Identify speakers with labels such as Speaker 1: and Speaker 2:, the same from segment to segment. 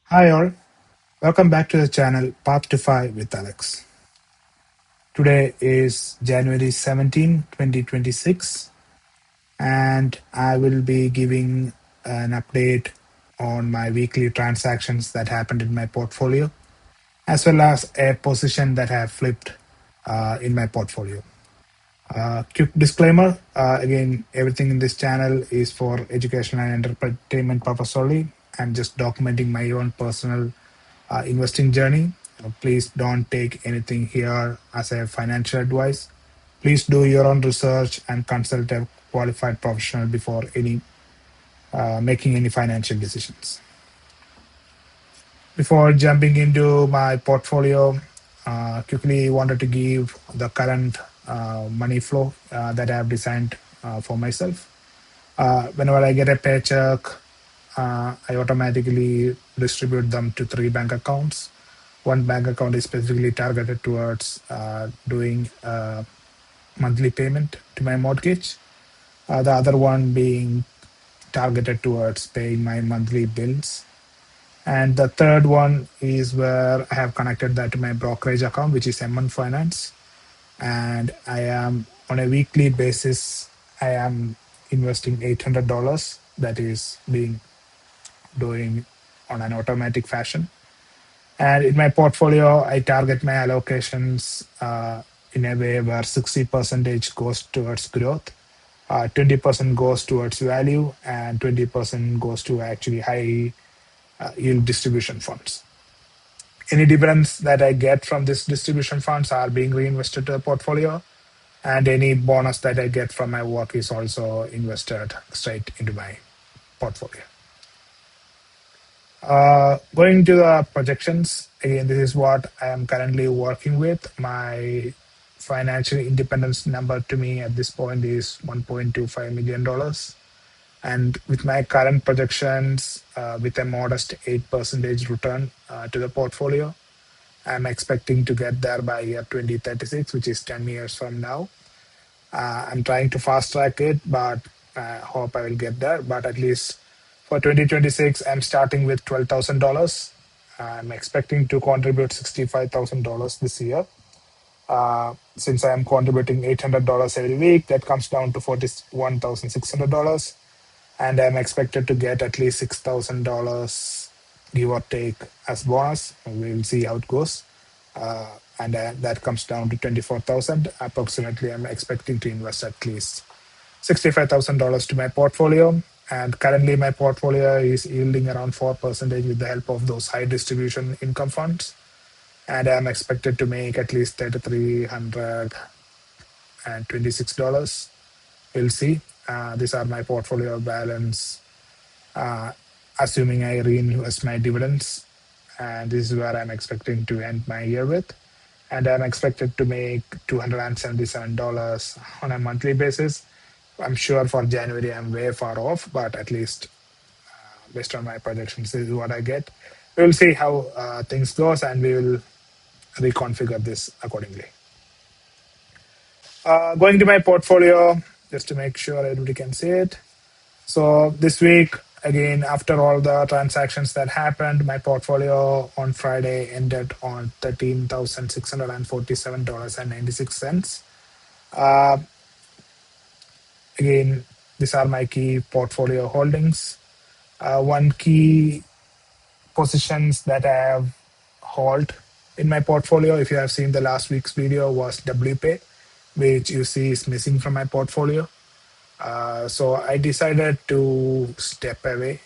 Speaker 1: Hi all, welcome back to the channel Path to 5 with Alex. Today is January 17, 2026, and I will be giving an update on my weekly transactions that happened in my portfolio, as well as a position that I have flipped in my portfolio. Quick disclaimer, again, everything in this channel is for educational and entertainment purpose only. I'm just documenting my own personal investing journey. Please don't take anything here as a financial advice. Please do your own research and consult a qualified professional before any making any financial decisions. Before jumping into my portfolio, quickly wanted to give the current money flow that I have designed for myself. Whenever I get a paycheck, I automatically distribute them to three bank accounts. One bank account is specifically targeted towards doing monthly payment to my mortgage. The other one being targeted towards paying my monthly bills. And the third one is where I have connected that to my brokerage account, which is M1 Finance. And I am on a weekly basis, I am investing $800 that is being doing on an automatic fashion. And in my portfolio, I target my allocations in a way where 60% goes towards growth, 20% goes towards value, and 20% goes to actually high yield distribution funds. Any dividends that I get from this distribution funds are being reinvested to the portfolio, and any bonus that I get from my work is also invested straight into my portfolio. Going to the projections, again, this is what I am currently working with. My financial independence number to me at this point is $1.25 million. And with my current projections, with a modest 8% return to the portfolio, I'm expecting to get there by year 2036, which is 10 years from now. I'm trying to fast track it, but I hope I will get there. But at least for 2026, I'm starting with $12,000. I'm expecting to contribute $65,000 this year. Since I am contributing $800 every week, that comes down to $41,600. And I'm expected to get at least $6,000, give or take, as bonus. We'll see how it goes. And that comes down to 24,000. Approximately, I'm expecting to invest at least $65,000 to my portfolio. And currently, my portfolio is yielding around 4% with the help of those high distribution income funds. And I'm expected to make at least $3,326. We'll see. These are my portfolio balance, assuming I reinvest my dividends. And this is where I'm expecting to end my year with. And I'm expected to make $277 on a monthly basis. I'm sure for January I'm way far off, but at least based on my projections, this is what I get. We'll see how things goes, and we will reconfigure this accordingly. Going to my portfolio, just to make sure everybody can see it. So this week, again, after all the transactions that happened, my portfolio on Friday ended on $13,647.96. Again, these are my key portfolio holdings. One key positions that I have held in my portfolio, if you have seen the last week's video, was WPay, which you see is missing from my portfolio. So I decided to step away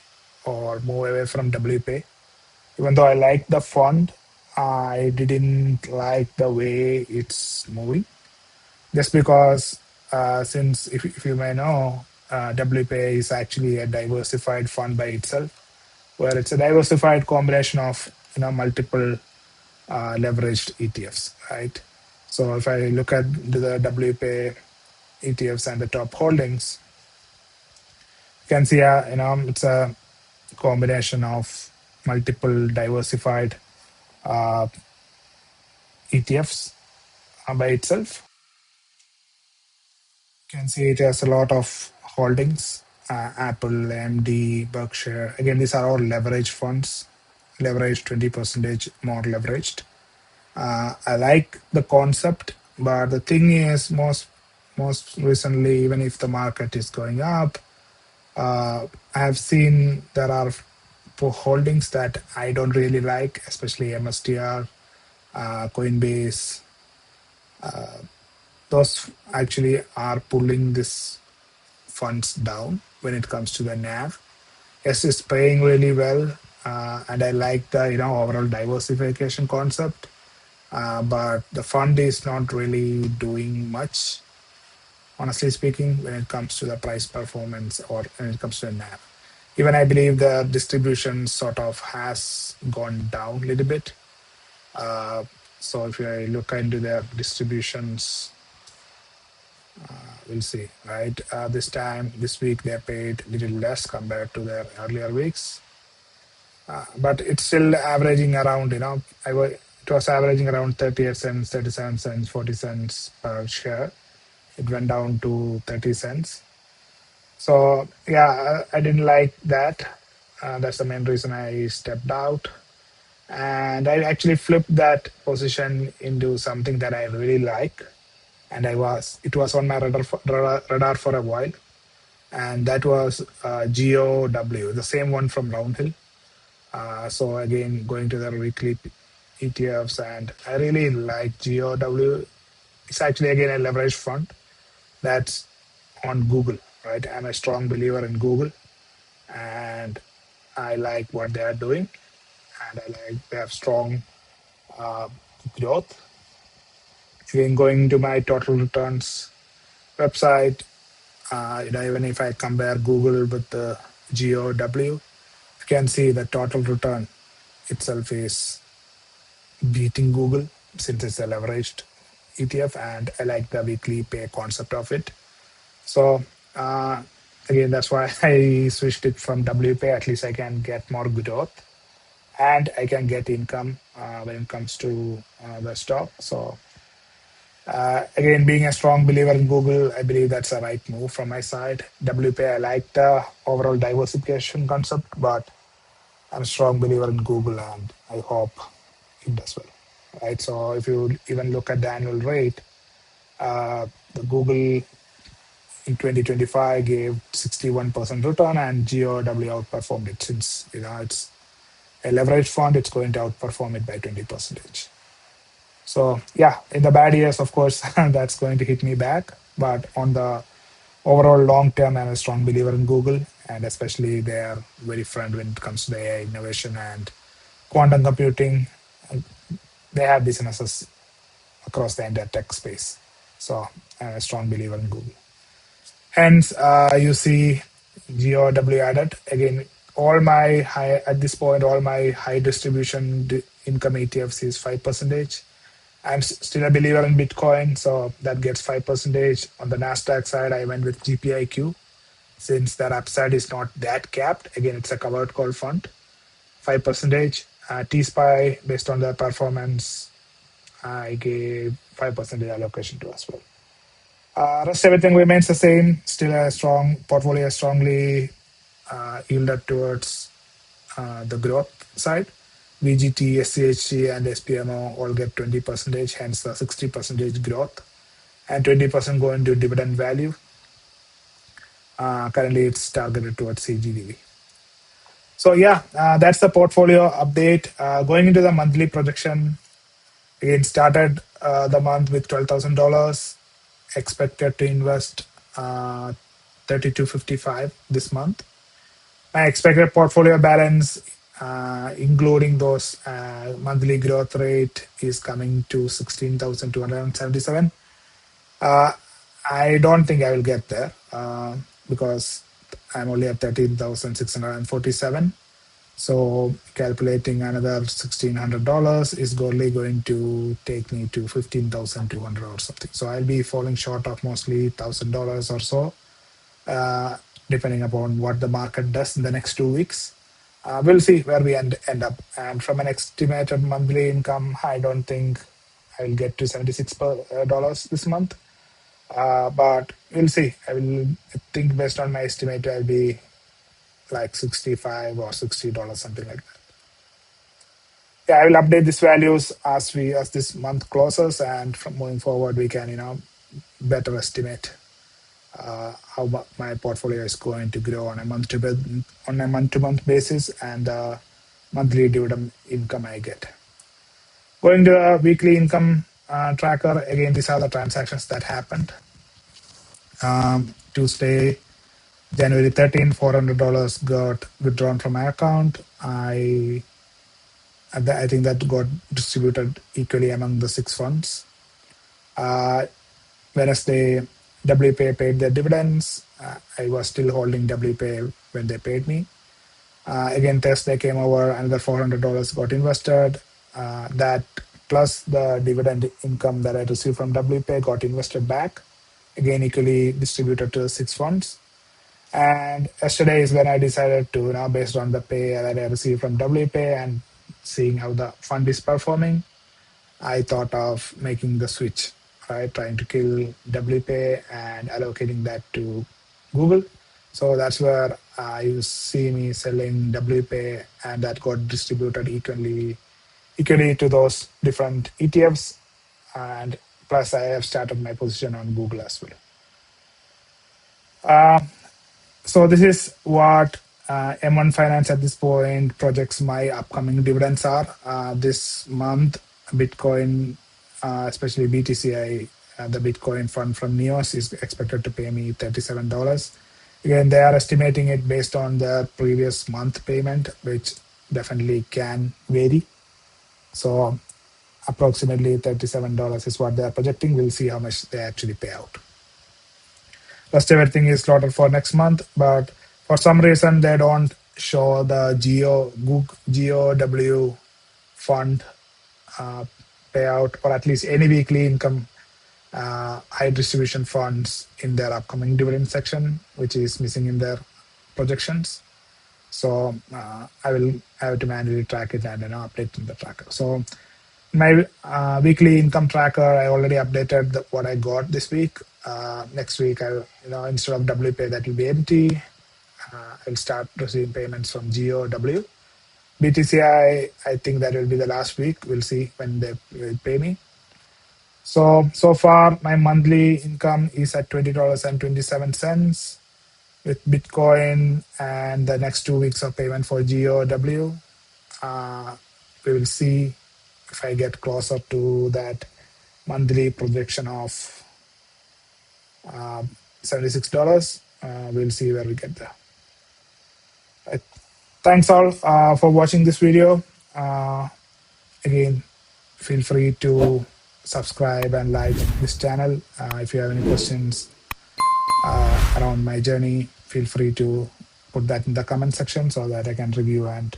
Speaker 1: or move away from WPay. Even though I like the fund, I didn't like the way it's moving. Just because, since if you may know, WPay is actually a diversified fund by itself, where it's a diversified combination of multiple leveraged ETFs, right? So if I look at the WPay ETFs and the top holdings, you can see it's a combination of multiple diversified ETFs by itself. You can see it has a lot of holdings. Apple, AMD, Berkshire. Again, these are all leverage funds, leveraged, 20% more leveraged. I like the concept, but the thing is, most recently, even if the market is going up, I have seen there are holdings that I don't really like, especially MSTR, Coinbase. Those actually are pulling this funds down when it comes to the NAV. Yes, it's paying really well, and I like the overall diversification concept. But the fund is not really doing much, honestly speaking, when it comes to the price performance or when it comes to the NAV. Even I believe the distribution sort of has gone down a little bit. Uh, so if I look into their distributions, we'll see, right? This week, they paid a little less compared to their earlier weeks. But it's still averaging around, it was averaging around 38 cents, 37 cents, 40 cents per share. It went down to 30 cents. So, yeah, I didn't like that. That's the main reason I stepped out. And I actually flipped that position into something that I really like. And it was on my radar for a while. And that was GOW, the same one from Roundhill. So again, going to their weekly ETFs, and I really like GOW. It's actually again a leverage fund that's on Google, right? I'm a strong believer in Google, and I like what they are doing, and I like they have strong uh, growth. Again, going to my total returns website, even if I compare Google with the GOW, you can see the total return itself is beating Google since it's a leveraged ETF, and I like the weekly pay concept of it. So uh, again, that's why I switched it from WPay. At least I can get more growth and I can get income when it comes to the stock. So again, being a strong believer in Google, I believe that's a right move from my side. WPay, I like the overall diversification concept, but I'm a strong believer in Google, and I hope it does well. Right. So if you even look at the annual rate, the Google in 2025 gave 61% return, and GOW outperformed it. Since it's a leverage fund, it's going to outperform it by 20%. So yeah, in the bad years, of course, that's going to hit me back. But on the overall long term, I'm a strong believer in Google, and especially they are very friend when it comes to the AI innovation and quantum computing. They have businesses across the entire tech space. So I'm a strong believer in Google. Hence, you see GOW added. Again, all my high at this point, all my high distribution income ETFs is 5%. I'm still a believer in Bitcoin, so that gets 5%. On the Nasdaq side, I went with GPIQ since that upside is not that capped. Again, it's a covered call fund, 5%. T-SPY, based on their performance, I gave 5% allocation to as well. Rest everything remains the same. Still a strong portfolio, strongly yielded towards the growth side. VGT, SCHT, and SPMO all get 20%, hence the 60% growth, and 20% going to dividend value. Currently, it's targeted towards CGDV. So yeah, that's the portfolio update. Going into the monthly projection, again started the month with $12,000. Expected to invest 3255 this month. My expected portfolio balance, including those monthly growth rate, is coming to 16,277. Uh, I don't think I will get there because I'm only at 13,647. So calculating another $1,600 is only going to take me to 15,200 or something. So I'll be falling short of mostly $1,000 or so, uh, depending upon what the market does in the next 2 weeks. We'll see where we end up. And from an estimated monthly income, I don't think I'll get to $76 this month. But we'll see. I think based on my estimate, I'll be like 65 or $60, something like that. yeah, I will update these values as this month closes, and from moving forward, we can better estimate how my portfolio is going to grow on a month to month basis, and monthly dividend income I get. Going to a weekly income tracker, again, these are the transactions that happened. Tuesday, January 13, $400 got withdrawn from my account. I think that got distributed equally among the 6 funds. Wednesday, WPay paid their dividends. I was still holding WPay when they paid me. Again, Thursday came over, another $400 got invested. That plus the dividend income that I received from WPay got invested back, again equally distributed to 6 funds. And yesterday is when I decided to, based on the pay that I received from WPay and seeing how the fund is performing, I thought of making the switch, right? Trying to kill WPay and allocating that to Google. So that's where you see me selling WPay, and that got distributed equally to those different ETFs. And plus, I have started my position on Google as well. So this is what M1 Finance at this point projects my upcoming dividends are. This month, Bitcoin, especially BTCI, the Bitcoin fund from NEOS, is expected to pay me $37. Again, they are estimating it based on the previous month payment, which definitely can vary. So approximately $37 is what they are projecting. We'll see how much they actually pay out. Rest everything is slotted for next month, but for some reason they don't show the GOW fund payout, or at least any weekly income high distribution funds in their upcoming dividend section, which is missing in their projections. So I will have to manually track it and update in the tracker. So my weekly income tracker, I already updated what I got this week. Next week, instead of WPay, that will be empty. I'll start receiving payments from GOW. BTCI, I think that will be the last week. We'll see when they will pay me. So far, my monthly income is at $20.27 with Bitcoin and the next 2 weeks of payment for GOW. We will see if I get closer to that monthly projection of $76. We'll see where we get there. Thanks all for watching this video. Again, feel free to subscribe and like this channel. If you have any questions around my journey, feel free to put that in the comment section so that I can review and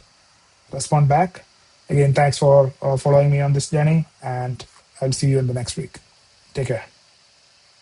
Speaker 1: respond back. Again, thanks for following me on this journey, and I'll see you in the next week. Take care.